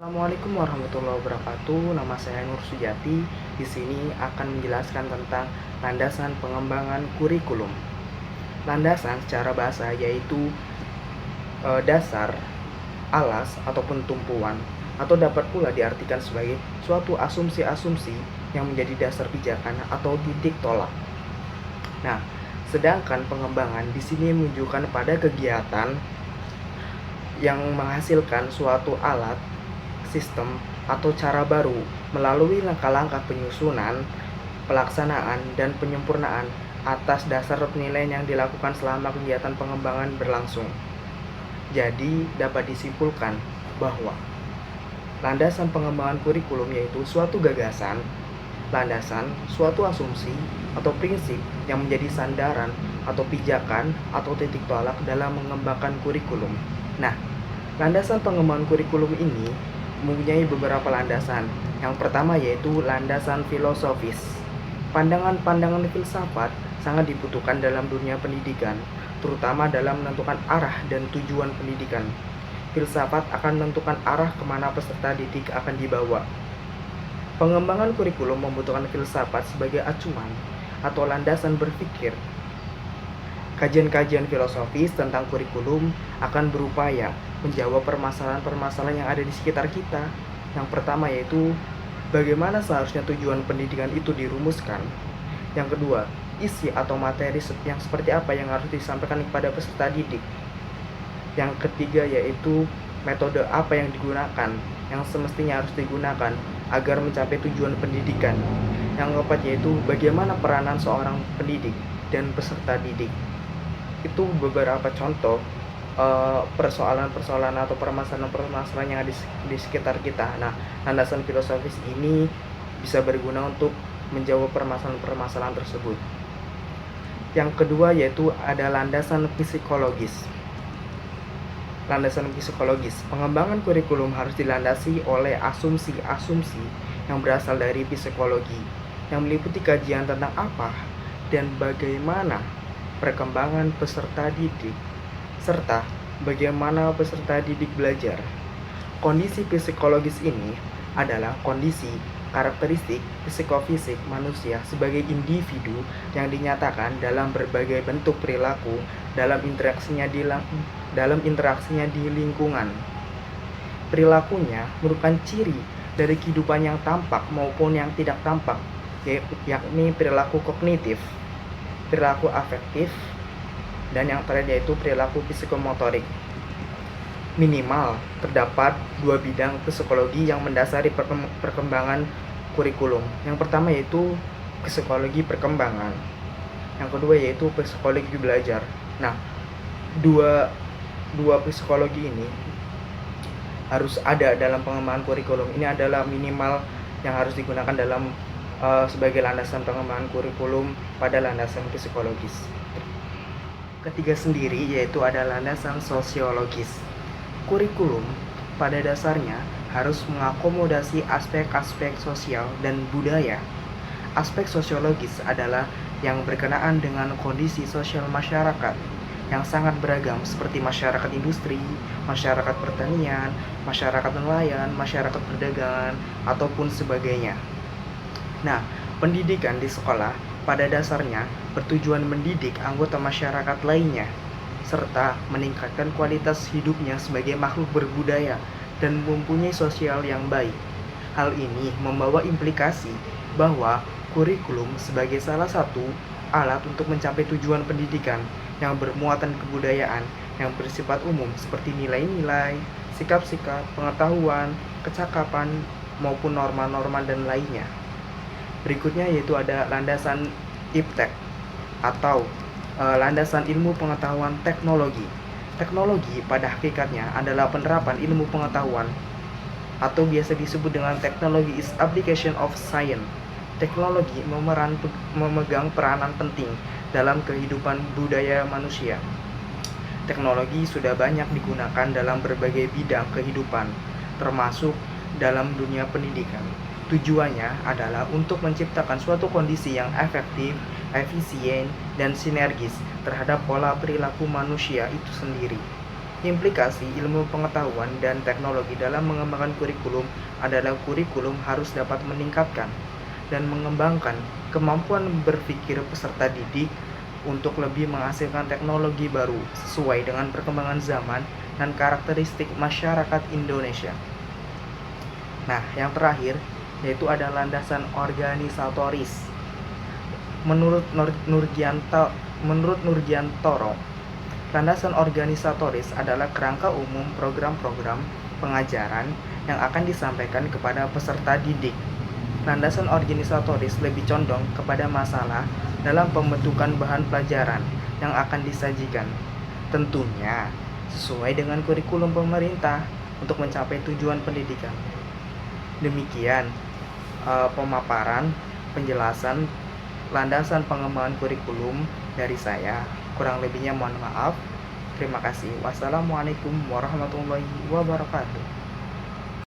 Assalamualaikum warahmatullahi wabarakatuh. Nama saya Nur Sujati. Di sini akan menjelaskan tentang landasan pengembangan kurikulum. Landasan secara bahasa yaitu dasar, alas ataupun tumpuan, atau dapat pula diartikan sebagai suatu asumsi-asumsi yang menjadi dasar pijakan atau titik tolak. Nah, sedangkan pengembangan di sini menunjukkan pada kegiatan yang menghasilkan suatu alat, sistem, atau cara baru melalui langkah-langkah penyusunan, pelaksanaan, dan penyempurnaan atas dasar penilaian yang dilakukan selama kegiatan pengembangan berlangsung. Jadi, dapat disimpulkan bahwa landasan pengembangan kurikulum yaitu suatu gagasan, landasan, suatu asumsi, atau prinsip yang menjadi sandaran atau pijakan atau titik tolak dalam mengembangkan kurikulum. Nah, landasan pengembangan kurikulum ini mempunyai beberapa landasan. Yang pertama yaitu landasan filosofis. Pandangan-pandangan filsafat sangat dibutuhkan dalam dunia pendidikan, terutama dalam menentukan arah dan tujuan pendidikan. Filsafat akan menentukan arah kemana peserta didik akan dibawa. Pengembangan kurikulum membutuhkan filsafat sebagai acuan atau landasan berpikir. Kajian-kajian filosofis tentang kurikulum akan berupaya menjawab permasalahan-permasalahan yang ada di sekitar kita. Yang pertama yaitu bagaimana seharusnya tujuan pendidikan itu dirumuskan. Yang kedua, isi atau materi yang seperti apa yang harus disampaikan kepada peserta didik. Yang ketiga yaitu metode apa yang digunakan, yang semestinya harus digunakan agar mencapai tujuan pendidikan. Yang keempat yaitu bagaimana peranan seorang pendidik dan peserta didik. Itu beberapa contoh persoalan-persoalan atau permasalahan-permasalahan yang ada di sekitar kita. Nah, landasan filosofis ini bisa berguna untuk menjawab permasalahan-permasalahan tersebut. Yang kedua yaitu ada landasan psikologis. Landasan psikologis, pengembangan kurikulum harus dilandasi oleh asumsi-asumsi yang berasal dari psikologi, yang meliputi kajian tentang apa dan bagaimana perkembangan peserta didik, serta bagaimana peserta didik belajar. Kondisi psikologis ini adalah kondisi karakteristik psikofisik manusia sebagai individu yang dinyatakan dalam berbagai bentuk perilaku dalam interaksinya di lingkungan. Perilakunya merupakan ciri dari kehidupan yang tampak maupun yang tidak tampak, yakni perilaku kognitif, perilaku afektif, dan yang terakhir yaitu perilaku psikomotorik. Minimal terdapat dua bidang psikologi yang mendasari perkembangan kurikulum. Yang pertama yaitu psikologi perkembangan. Yang kedua yaitu psikologi belajar. Nah, dua psikologi ini harus ada dalam pengembangan kurikulum. Ini adalah minimal yang harus digunakan dalam sebagai landasan pengembangan kurikulum pada landasan psikologis. Ketiga sendiri yaitu ada landasan sosiologis. Kurikulum pada dasarnya harus mengakomodasi aspek-aspek sosial dan budaya. Aspek sosiologis adalah yang berkenaan dengan kondisi sosial masyarakat yang sangat beragam seperti masyarakat industri, masyarakat pertanian, masyarakat nelayan, masyarakat perdagangan, ataupun sebagainya. Nah, pendidikan di sekolah pada dasarnya bertujuan mendidik anggota masyarakat lainnya, serta meningkatkan kualitas hidupnya sebagai makhluk berbudaya dan mempunyai sosial yang baik. Hal ini membawa implikasi bahwa kurikulum sebagai salah satu alat untuk mencapai tujuan pendidikan yang bermuatan kebudayaan yang bersifat umum seperti nilai-nilai, sikap-sikap, pengetahuan, kecakapan, maupun norma-norma dan lainnya. Berikutnya yaitu ada landasan IPTEK atau landasan ilmu pengetahuan teknologi. Teknologi pada hakikatnya adalah penerapan ilmu pengetahuan atau biasa disebut dengan technology is application of science. Teknologi memegang peranan penting dalam kehidupan budaya manusia. Teknologi sudah banyak digunakan dalam berbagai bidang kehidupan, termasuk dalam dunia pendidikan. Tujuannya adalah untuk menciptakan suatu kondisi yang efektif, efisien, dan sinergis terhadap pola perilaku manusia itu sendiri. Implikasi ilmu pengetahuan dan teknologi dalam mengembangkan kurikulum adalah kurikulum harus dapat meningkatkan dan mengembangkan kemampuan berpikir peserta didik untuk lebih menghasilkan teknologi baru sesuai dengan perkembangan zaman dan karakteristik masyarakat Indonesia. Nah, yang terakhir yaitu ada landasan organisatoris. Menurut Nurgiantoro, landasan organisatoris adalah kerangka umum program-program pengajaran yang akan disampaikan kepada peserta didik. Landasan organisatoris lebih condong kepada masalah dalam pembentukan bahan pelajaran yang akan disajikan. Tentunya sesuai dengan kurikulum pemerintah untuk mencapai tujuan pendidikan. Demikian pemaparan, penjelasan landasan pengembangan kurikulum dari saya. Kurang lebihnya mohon maaf. Terima kasih. Wassalamualaikum warahmatullahi wabarakatuh.